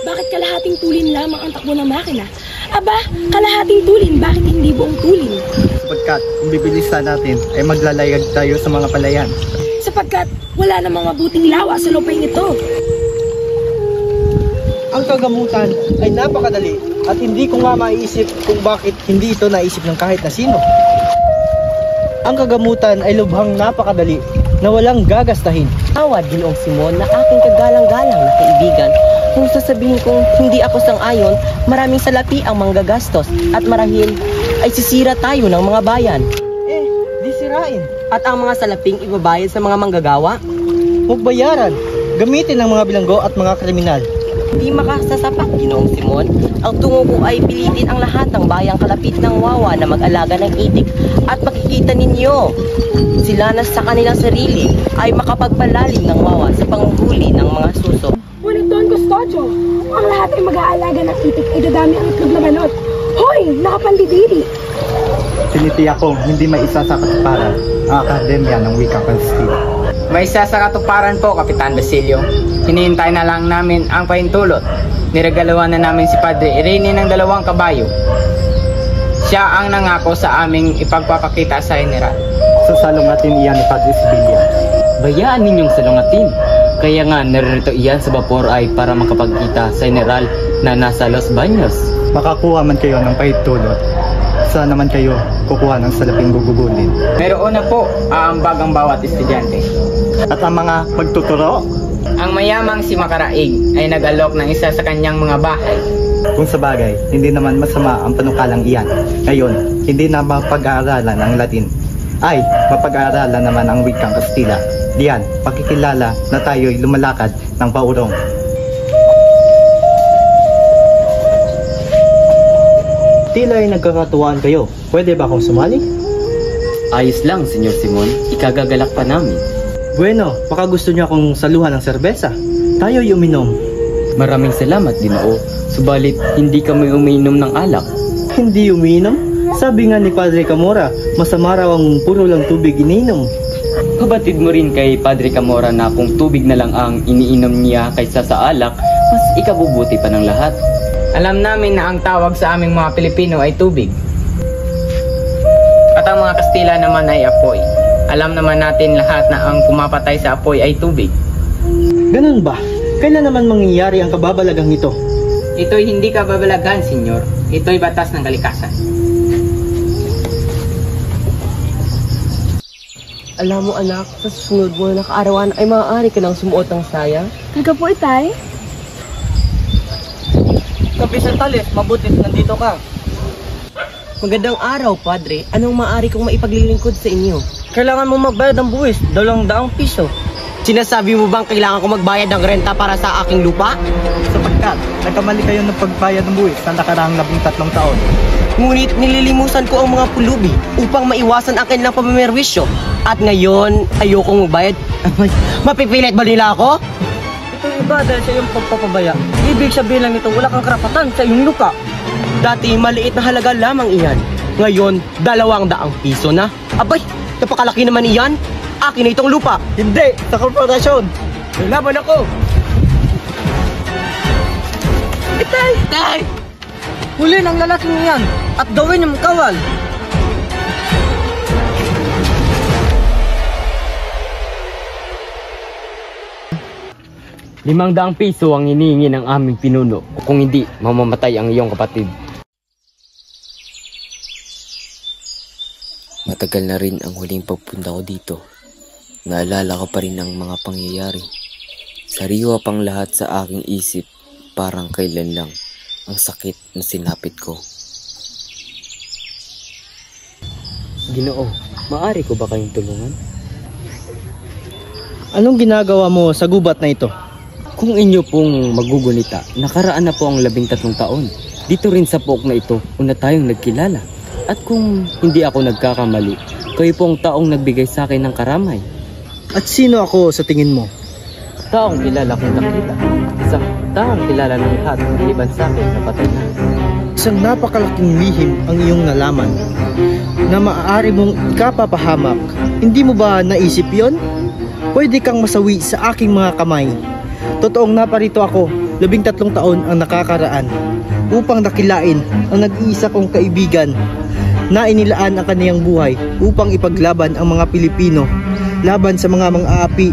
Bakit kalahating tulin lamang ang takbo ng makina? Aba, kalahating tulin, bakit hindi buong tulin? Sapagkat kung bibilisan natin ay maglalayag tayo sa mga palayan. Sapagkat wala namang mabuting lawa sa lupang ito. Ang kagamutan ay napakadali at hindi ko nga maiisip kung bakit hindi ito naisip ng kahit na sino. Ang kagamutan ay lubhang napakadali na walang gagastahin. Tawad, Ginoong Simon, na aking kagalang-galang na kaibigan. Kung sasabihin kong hindi ako sang-ayon, maraming salapi ang manggagastos at marahil ay sisira tayo ng mga bayan. Di sirain. At ang mga salaping ibabayad sa mga manggagawa? Huwag bayaran. Gamitin ng mga bilanggo at mga kriminal. Hindi makasasapat, Ginoong Simon. Ang tungo ko ay pilitin ang lahat ng bayang kalapit ng wawa na mag-alaga ng itik. At makikita ninyo, sila na sa kanilang sarili ay makapagpalalim ng wawa sa panghuli ng mga suso. Ngunit Don Custodio, ang lahat ay mag-aalaga ng itik ay dadami ang itlog na manot. Hoy, nakapandidiri! Sinitiyak kong hindi may isa sa katuparan ang akademya ng wikang Kastila. May isa sa katuparan po, Kapitan Basilio. Hinihintay na lang namin ang pahintulot. Niregaluhan na namin si Padre Irene ng 2 kabayo. Siya ang nangako sa aming ipagpapakita sa General. Sa salungatin iyan ni Padre Sibilia. Bayaan ninyong salungatin. Kaya nga naririto iyan sa vapor ay para makapagkita sa General na nasa Los Baños. Makakuha man kayo ng pahintulot. Saan naman kayo kukuha ng salaping gugugulin? Meron na po aambag ang bawat estudyante. At ang mga pagtuturo? Ang mayamang si Makaraig ay nag-alok ng isa sa kanyang mga bahay. Kung sa bagay, hindi naman masama ang panukalang iyan. Ngayon, hindi na mapag-aaralan ang Latin. Ay, mapag-aaralan naman ang wikang Kastila. Diyan, pakikilala na tayo'y lumalakad ng paurong. Tila ay nagkakatuwaan kayo. Pwede ba akong sumali? Ayos lang, Senyor Simon. Ikagagalak pa namin. Bueno, baka gusto niyo akong saluhan ng serbesa. Tayo'y uminom. Maraming salamat, Ginoo. Subalit, hindi kami umiinom ng alak. Hindi uminom? Sabi nga ni Padre Camora, masama raw ang puro lang tubig ininom. Pabatid mo rin kay Padre Camora na kung tubig na lang ang iniinom niya kaysa sa alak, mas ikabubuti pa ng lahat. Alam namin na ang tawag sa aming mga Pilipino ay tubig. At ang mga Kastila naman ay apoy. Alam naman natin lahat na ang pumapatay sa apoy ay tubig. Ganun ba? Kailan naman mangyayari ang kababalagang ito? Ito'y hindi kababalagan, senyor. Ito'y batas ng kalikasan. Alam mo anak, sa susunod mo na kaarawan ay maaari ka nang sumuot ng saya. Taga po itay? Kapisan Tales, mabuti nandito ka. Magandang araw, Padre. Anong maaari kong maipaglilingkod sa inyo? Kailangan mo magbayad ng buwis, 200 piso. Sinasabi mo bang kailangan ko magbayad ng renta para sa aking lupa? Sapagkat, nagkamali kayo ng pagbayad ng buwis sa nakaraang 13 taon. Ngunit nililimusan ko ang mga pulubi upang maiwasan ang kanilang pamamerwisyo. At ngayon, ayokong magbayad. Mapipilit ba nila ako? Itong iba dahil sa iyong pagpapabaya. Ibig sabihin lang ito, wala kang karapatan sa iyong lupa. Dati maliit na halaga lamang iyan. Ngayon, 200 piso na. Abay, napakalaki naman iyan. Akin na itong lupa. Hindi, sa korporasyon. May laban ako. Itay! Itay! Huli ng lalaking iyan at gawin yung kawal. ₱500 ang hinihingi ng aming pinuno. Kung hindi, mamamatay ang iyong kapatid. Matagal na rin ang huling pagpunta ko dito. Naalala ko pa rin ang mga pangyayari. Sariwa pang lahat sa aking isip, parang kailan lang ang sakit na sinapit ko. Ginoo, maaari ko ba kayong tulungan? Anong ginagawa mo sa gubat na ito? Kung inyo pong magugunita, nakaraan na po ang 13 taon. Dito rin sa pook na ito, una tayong nagkilala. At kung hindi ako nagkakamali, kayo pong taong nagbigay sa akin ng karamay. At sino ako sa tingin mo? Taong kilala kong nakita. Isang taong kilala ng lahat, maliban sa akin na patay na. Isang napakalaking lihim ang iyong nalaman na maaari mong ikapapahamak. Hindi mo ba naisip yon? Pwede kang masawi sa aking mga kamay. Totoong naparito ako 13 taon ang nakakaraan upang dakilain ang nag-iisa kong kaibigan na inilaan ang kaniyang buhay upang ipaglaban ang mga Pilipino laban sa mga mang-aapi.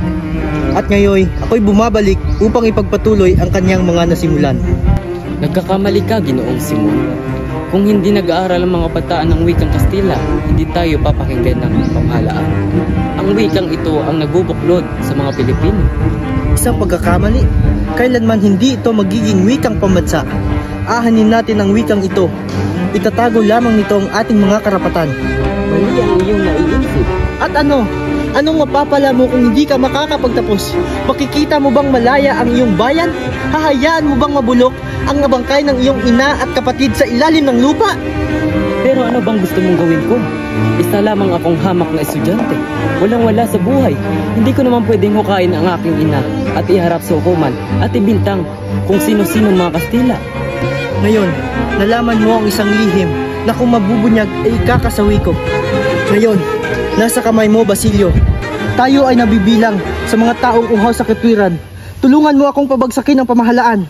At ngayon, ako'y bumabalik upang ipagpatuloy ang kaniyang mga nasimulan. Nagkakamali ka, Ginoong Simon. Kung hindi nag-aaral ang mga bataan ng wikang Kastila, hindi tayo papakinggan ng pamahalaan. Ang wikang ito ang nagbubuklod sa mga Pilipino. Isang pagkakamali. Kailanman hindi ito magiging wikang pambansa. Ahanin natin ang wikang ito. Itatago lamang nito ang ating mga karapatan. Mali ang iyong naiisip. At ano? Anong mapapala mo kung hindi ka makakapagtapos? Makikita mo bang malaya ang iyong bayan? Hahayaan mo bang mabulok ang nabangkay ng iyong ina at kapatid sa ilalim ng lupa? Pero ano bang gusto mong gawin ko? Isa lamang akong hamak na estudyante. Walang-wala sa buhay. Hindi ko naman pwedeng hukain ang aking ina at iharap sa hukuman at ibintang kung sino-sino mga Kastila. Ngayon, nalaman mo ang isang lihim na kung mabubunyag ay ikakasawi ko. Ngayon, nasa kamay mo, Basilio. Tayo ay nabibilang sa mga taong uhaw sa katwiran. Tulungan mo akong pabagsakin ang pamahalaan.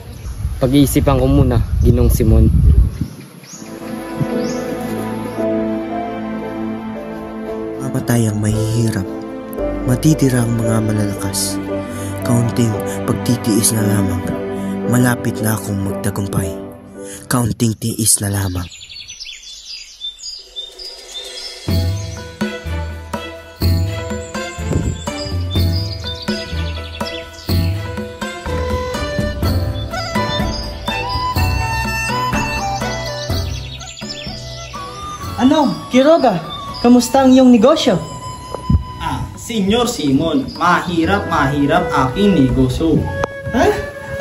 Pag-iisipan ko muna, Ginong Simon. Mamatay ang mahihirap. Matitira ang mga malalakas. Kaunting pagtitiis na lamang. Malapit na akong magtagumpay. Kaunting tiis na lamang. Ano, Quiroga? Kamusta ang iyong negosyo? Senyor Simon, mahirap aking negosyo. Ha?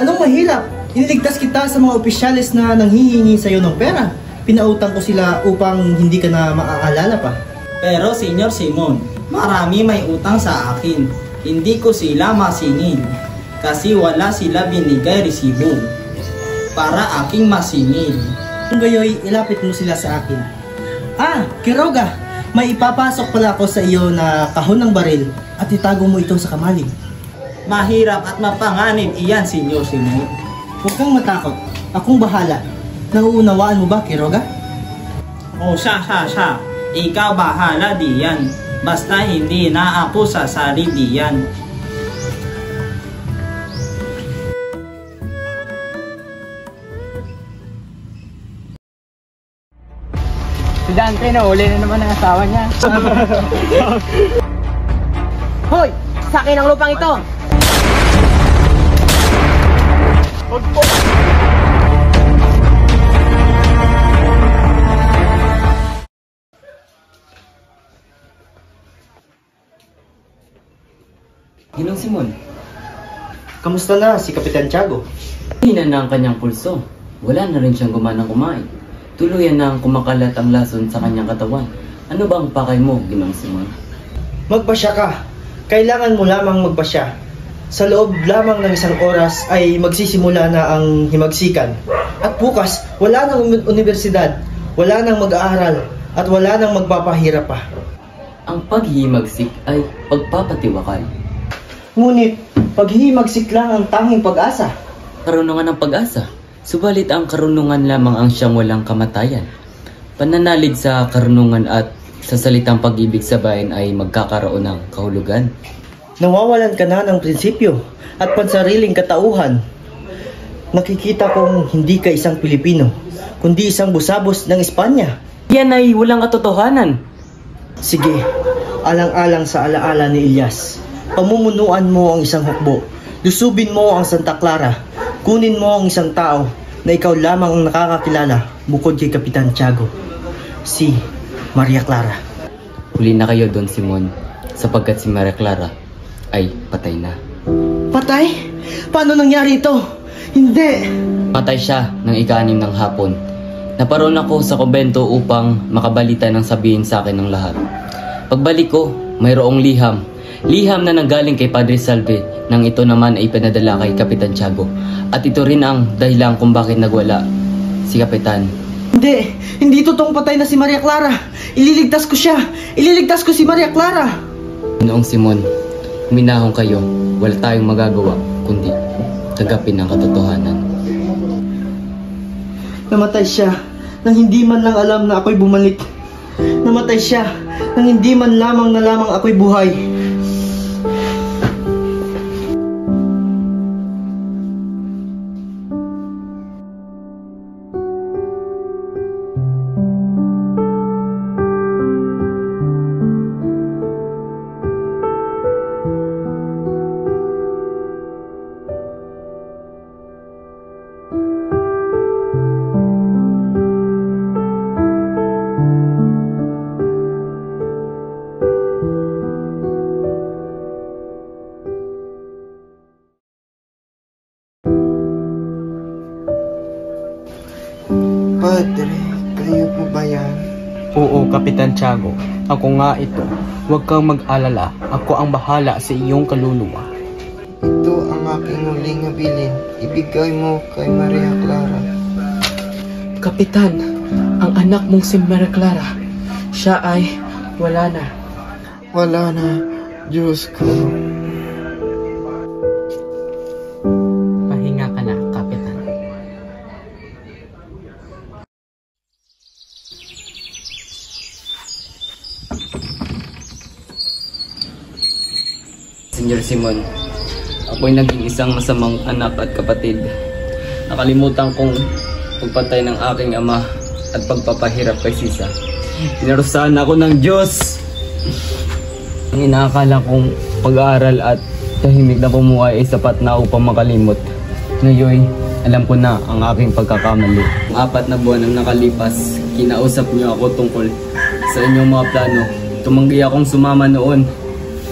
Anong mahirap? Iniligtas kita sa mga opisyalis na nanghihingi sa iyo ng pera. Pinautang ko sila upang hindi ka na maaalala pa. Pero Senyor Simon, marami may utang sa akin. Hindi ko sila masingil kasi wala sila binigay resibo para aking masingil. Kung gayoy, ilapit mo sila sa akin. Quiroga, may ipapasok pala ako sa iyo na kahon ng baril at itago mo ito sa kamalig. Mahirap at mapanganib iyan, Senyor Simon. Huwag kang matakot. Akong bahala. Nauunawaan mo ba, Quiroga? Siya. Ikaw bahala diyan. Basta hindi na ako sasali diyan. Si Dante, nahuli na naman ang asawa niya. Hoy! Sa akin ang lupang ito! Ginong Simon, Kamusta na si Kapitan Tiago? hina na ang kanyang pulso. Wala na rin siyang gumanang kumain. Tuluyan na ang kumakalat ang lason sa kanyang katawan. Ano ba ang pakay mo, Ginong Simon? Magpasya ka. Kailangan mo lamang magpasya. Sa loob lamang ng isang oras ay magsisimula na ang himagsikan. At bukas, wala nang universidad, wala nang mag-aaral, at wala nang magpapahirap pa. Ang paghihimagsik ay pagpapatiwakal. Ngunit, paghihimagsik lang ang tanging pag-asa. Karunungan ng pag-asa. Subalit ang karunungan lamang ang siyang walang kamatayan. Pananalig sa karunungan at sa salitang pag-ibig sa bayan ay magkakaroon ng kahulugan. Nawawalan ka na ng prinsipyo at pansariling katauhan. Nakikita kong hindi ka isang Pilipino, kundi isang busabos ng Espanya. Yan ay walang katotohanan. Sige, alang-alang sa alaala ni Ilyas. Pamumunuan mo ang isang hukbo. Lusubin mo ang Santa Clara. Kunin mo ang isang tao na ikaw lamang ang nakakakilala bukod kay Kapitan Tiago. Si Maria Clara. Huli na kayo, Don Simon, sapagkat si Maria Clara ay patay na. Patay? Paano nangyari ito? Hindi! Patay siya ng ika-6 ng hapon. Naparoon ako sa kumbento upang makabalita ng sabihin sa akin ng lahat. Pagbalik ko, mayroong liham. Liham na nanggaling kay Padre Salve nang ito naman ay pinadala kay Kapitan Tiago. At ito rin ang dahilan kung bakit nagwala si Kapitan. Hindi totoong patay na si Maria Clara. Ililigtas ko siya. Ililigtas ko si Maria Clara. Noong Simon, minahong kayo, wala tayong magagawa kundi tanggapin ang katotohanan. Namatay siya nang hindi man lang alam na ako'y bumalik. Namatay siya nang hindi man lamang ako'y buhay. Padre, kayo po ba yan? Oo, Kapitan Tiago. Ako nga ito. Huwag kang mag-alala. Ako ang bahala sa iyong kaluluwa. Ito ang aking huling habilin. Ibigay mo kay Maria Clara. Kapitan, ang anak mong si Maria Clara, siya ay wala na. Wala na, Diyos ko. Pahinga ka na, Kapitan. Senyor Simon, ako'y naging isang masamang anak at kapatid. Nakalimutan kong pagpatay ng aking ama at pagpapahirap kay Sisa. Pinarusahan ako ng Diyos. Ang inaakala kong pag-aaral at tahimik na pumuhay ay sapat na upang makalimot. Ngayon, alam ko na ang aking pagkakamali. Ang 4 na buwan ang nakalipas, kinausap niyo ako tungkol sa inyong mga plano. Tumanggi akong sumama noon.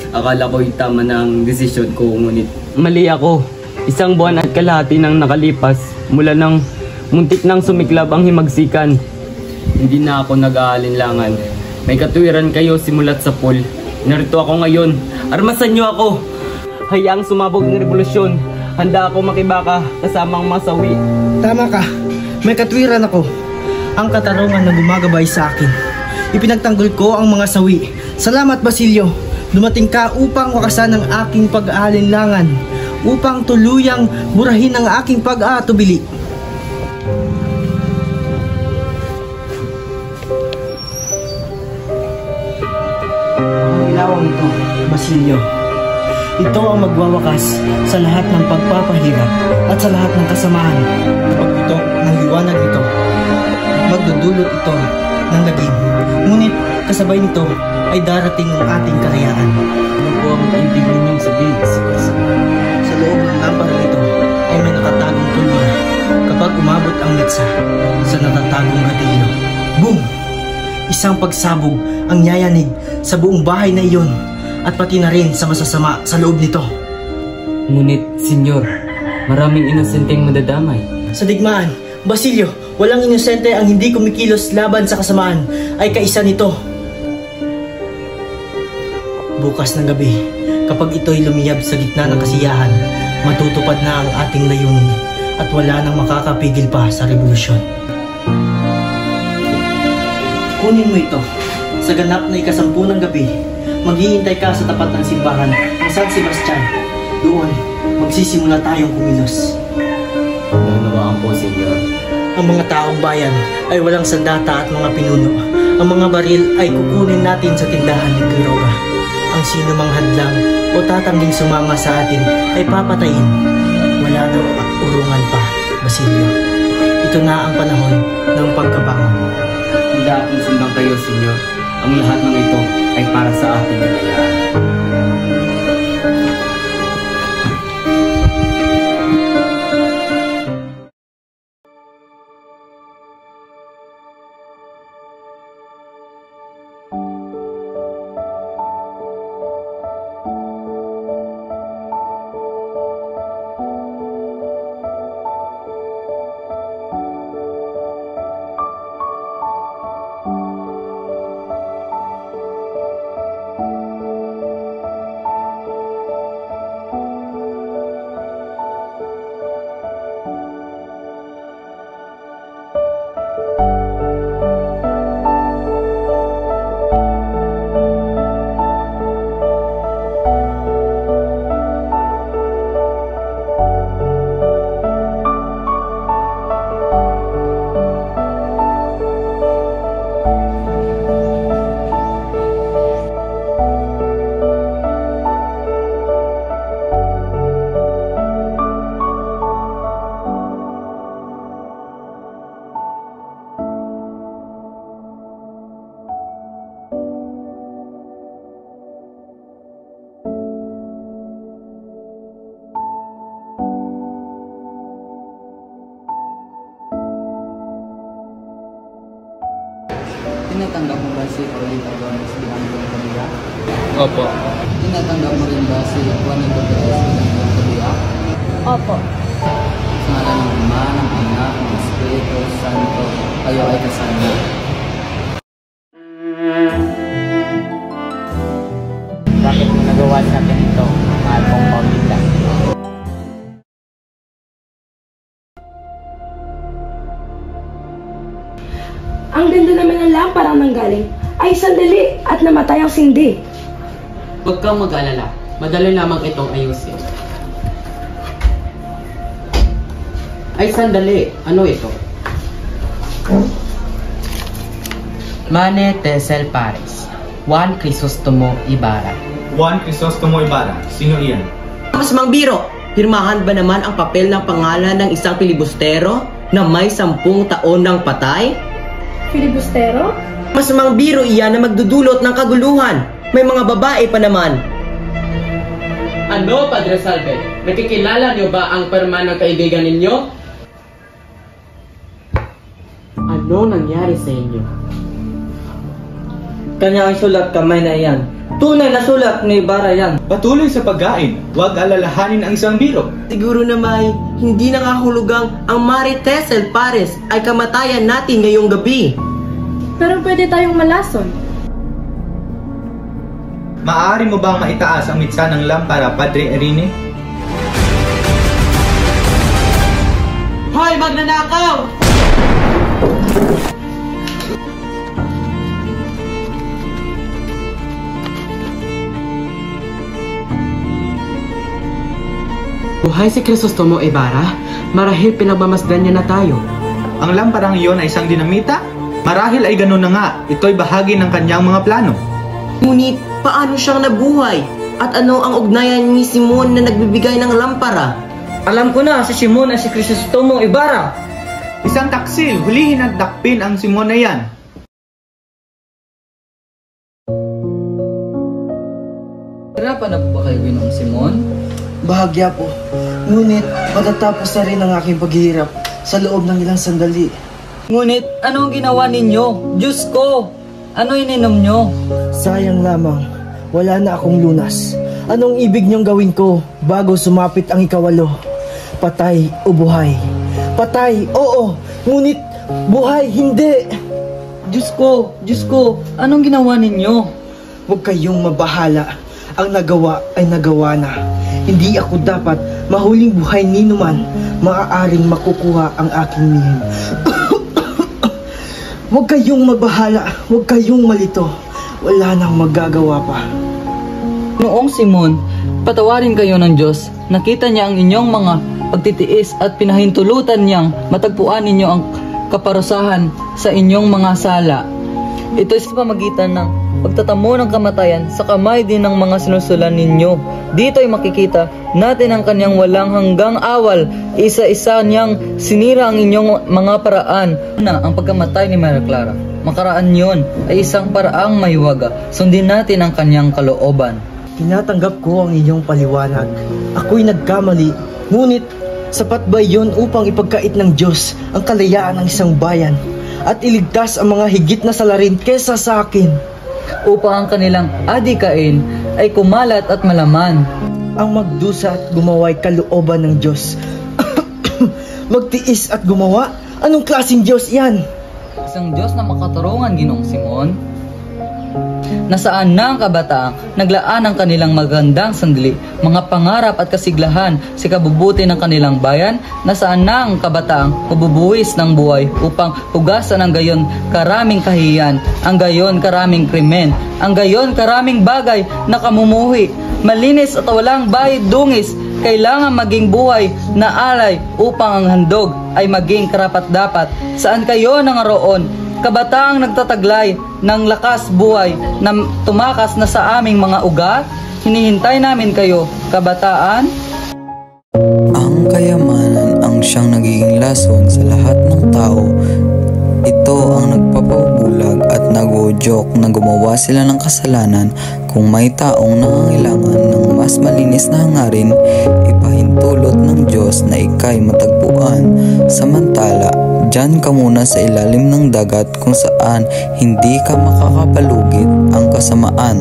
Akala ko'y tama na ang desisyon ko, ngunit mali ako. 1 buwan at kalahati nang nakalipas mula nang muntik nang sumiklab ang himagsikan. Hindi na ako nag-aalinlangan. May katuwiran kayo simulat sa pool. Narito ako ngayon. Armasan niyo ako. Hayaang sumabog ng revolusyon. Handa ako makibaka kasamang masawi. Tama ka. May katwiran ako. Ang katarungan na gumagabay sa akin. Ipinagtanggol ko ang mga sawi. Salamat, Basilio. Dumating ka upang wakasan ang aking pag-aalinlangan, upang tuluyang burahin ang aking pag-aatubili. Ang ilawang ito, Basilio, ito ang magwawakas sa lahat ng pagpapahirap at sa lahat ng kasamaan. Pagputok ng liwanag ito, magdudulot ito ng lagim. Ngunit kasabay nito ay darating ang ating karayaan. Ano po ang ibig ninyong sabihin? Sa loob ng lampara ito ay may nakatagong pulbura. Kapag umabot ang mitsa sa natatagong gatilyo, boom! Isang pagsabog ang yayanig sa buong bahay na iyon at pati na rin sa masasama sa loob nito. Ngunit, senyor, maraming inosenteng madadamay. Sa digmaan, Basilio, walang inosente ang hindi kumikilos laban sa kasamaan ay kaisa nito. Bukas ng gabi, kapag ito'y lumiyab sa gitna ng kasiyahan, matutupad na ang ating layunin at wala nang makakapigil pa sa revolusyon. Kunin mo ito. Sa ganap na 10 ng gabi, maghihintay ka sa tapat ng simbahan ng San Sebastian. Doon, magsisimula tayong kumilos. Nanawaan po, senyor. Ang mga taong bayan ay walang sandata at mga pinuno. Ang mga baril ay kukunin natin sa tindahan ni Quiroga. Ang sino mang hadlang o tatangging sumama sa atin ay papatayin. Wala daw urungan pa, Basilio. Ito na ang panahon ng pagkabangon. Handa akong sundan kayo, senyor. Ang lahat ng ito ay para sa ating kalayaan. si Carolina Gomez bilang iyong kabiyak? Opo. Tinatanggap mo rin ba si Juanito Perez bilang iyong kabiyak? Opo. Sa ngalan ng Ama, ng Anak, ng Espiritu Santo, kayo ay kasal na. Bakit mo nagawa sa akin ito, mahal kong Paulita? Ang ganda naman ng lamparang nanggaling ay sandali at namatay ang Cindy. Huwag kang mag-alala. Madali lamang itong ayusin. Ay, sandali. Ano ito? Mane Tesel Pares, Juan Crisostomo Ibarra. Juan Crisostomo Ibarra, sino iyan? Mas mangbiro, pirmahan ba naman ang papel ng pangalan ng isang pilibustero na may 10 taon ng patay? Filibustero? Mas mangbiro iyan na magdudulot ng kaguluhan. May mga babae pa naman. Ano, Padre Salve? Nakikilala niyo ba ang pirma ng kaibigan ninyo? Ano nangyari sa inyo? Kanya ang sulat kamay na iyan. Tunay na sulat ni Ibarra yan. Patuloy sa pagkain, huwag alalahanin ang isang biro. Siguro na may hindi nangahulugang ang Mari Tesel Pares ay kamatayan natin ngayong gabi. Pero pwede tayong malason. Maaari mo bang maitaas ang mitsa ng lampara, Padre Irene? Hoy, magnanakaw! Buhay si Crisostomo Ibarra, marahil pinagmamasdan niya na tayo. Ang lamparang iyon ay isang dinamita? Marahil ay ganun na nga, ito'y bahagi ng kanyang mga plano. Ngunit, paano siyang nabuhay? At ano ang ugnayan ni Simon na nagbibigay ng lampara? Alam ko na, si Simon ay si Crisostomo Ibarra. Isang taksil, hulihin at dakpin ang Simon na yan. Hirapan na po ba kayo, Ginoong Simon? Bahagya po. Ngunit matatapos na rin ang aking paghihirap sa loob ng ilang sandali. Ngunit ano ang ginawa ninyo? Diyos ko! Ano ininom nyo? Sayang lamang, wala na akong lunas. Anong ibig niyong gawin ko bago sumapit ang ikawalo? Patay o buhay? Patay, oo. Ngunit buhay, hindi. Diyos ko, anong ginawa ninyo? Huwag kayong mabahala. Ang nagawa ay nagawa na. Hindi ako dapat mahuling buhay ni numan. Maaaring makukuha ang aking lihim. Huwag kayong mabahala. Huwag kayong malito. Wala nang magagawa pa. Noong Simon, patawarin kayo ng Diyos. Nakita niya ang inyong mga pagtitiis at pinahintulutan niyang matagpuan ninyo ang kaparusahan sa inyong mga sala. Ito'y sa pamagitan ng pagtatamo ng kamatayan sa kamay din ng mga sinusulan ninyo. Dito ay makikita natin ang kanyang walang hanggang awal. Isa-isa niyang sinira ang inyong mga paraan. Una, ang pagkamatay ni Maria Clara. Makaraan yon ay isang paraang mahiwaga. Sundin natin ang kanyang kalooban. Tinatanggap ko ang inyong paliwanag. Ako'y nagkamali. Ngunit, sapat ba yon upang ipagkait ng Diyos ang kalayaan ng isang bayan at iligtas ang mga higit na salarin kesa sa akin? Upang ang kanilang adikain ay kumalat at malaman. Ang magdusa at gumawa'y kalooban ng Diyos. Magtiis at gumawa? Anong klaseng Diyos yan? Isang Diyos na makatarungan, Ginoong Simon. Nasaan na ang kabataang naglaan ang kanilang magandang sandali, mga pangarap at kasiglahan sa kabubuti ng kanilang bayan? Nasaan na ang kabataang mabubuwis ng buhay upang hugasan ang gayon karaming kahiyan, ang gayon karaming krimen, ang gayon karaming bagay na kamumuhi, malinis at walang bayad dungis? Kailangan maging buhay na alay upang ang handog ay maging karapat-dapat. Saan kayo nangaroon? Kabataang nagtataglay ng lakas buhay na tumakas na sa aming mga ugat? Hinihintay namin kayo, kabataan. Ang kayamanan ang siyang nagiging lason sa lahat ng tao. Ito ang nagpapabulag at nag-udyok na gumawa sila ng kasalanan Kung may taong nangangailangan ng mas malinis na hangarin, ipahintulot ng Diyos na ika'y matagpuan. Samantala, diyan ka muna sa ilalim ng dagat kung saan hindi ka makakapalugit ang kasamaan.